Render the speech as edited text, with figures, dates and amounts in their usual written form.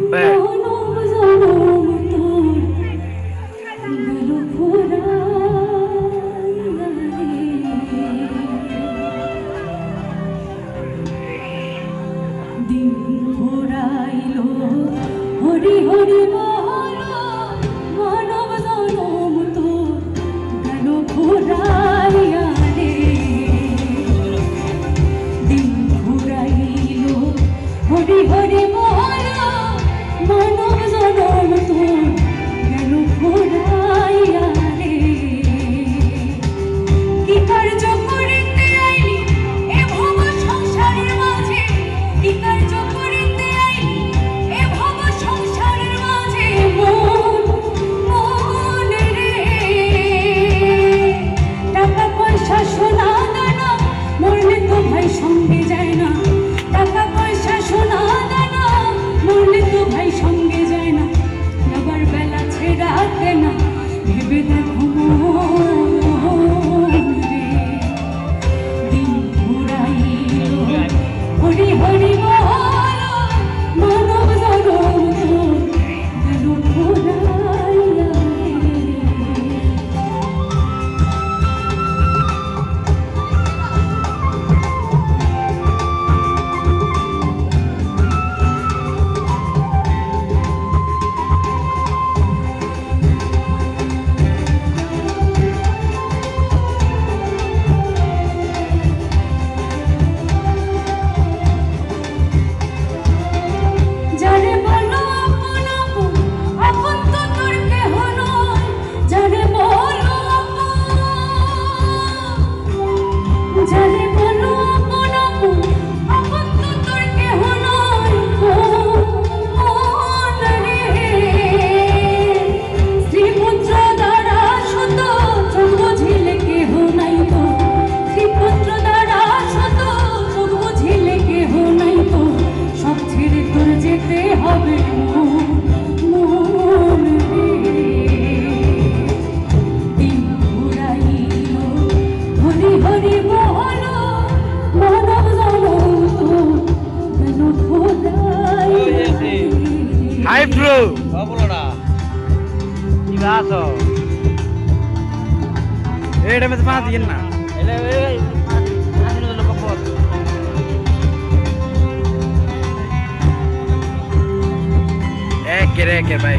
হরি হরি বল মানব জনম তোর গেল ঘুরাইয়া রে দিন ঘুরাইল হরি হরি বল মানব জনম তোর গেল ঘুরাইয়া রে কি কার্য করিতে আইলি এ ভব সংসারের মাঝে কি কার্য করিতে আইলি এ ভব সংসারের মাঝে মন রে টাকা পয়সা সোনা দানা মরলে তো ভাই সঙ্গে যায় না টাকা পয়সা সোনা দানা মরলে তো ভাই সঙ্গে যায় না আবার বেলা ছেড়াতে না ভেবে দেখো মন রে দিন ঘুরাইল হরি হরি বল মানব জনম তোর গেল ঘুরাইয়া রে যারে বলো আপন আপন আপন তো তোর কেহ নয় যারে বলো যারে বলো আপন আপন আপন তো তোর কেহ নয় মন রে শ্রীপুত্র দ্বারা শত চোখ বুঝিলে কেহ নাই তো শ্রীপুত্র দ্বারা শত চোখ বুঝিলে কেহ নাই তো সব ছেড়ে তোর যেতে হবে মন রে দিন ঘুরাইল হরি হরি বল মানব জনম তোর গেল ঘুরাইয়া রে হাই ব্রো বলো না কি বাসো এটা মে পাঁচ দিন না এলে আসলে লোক পথ এক রে ভাই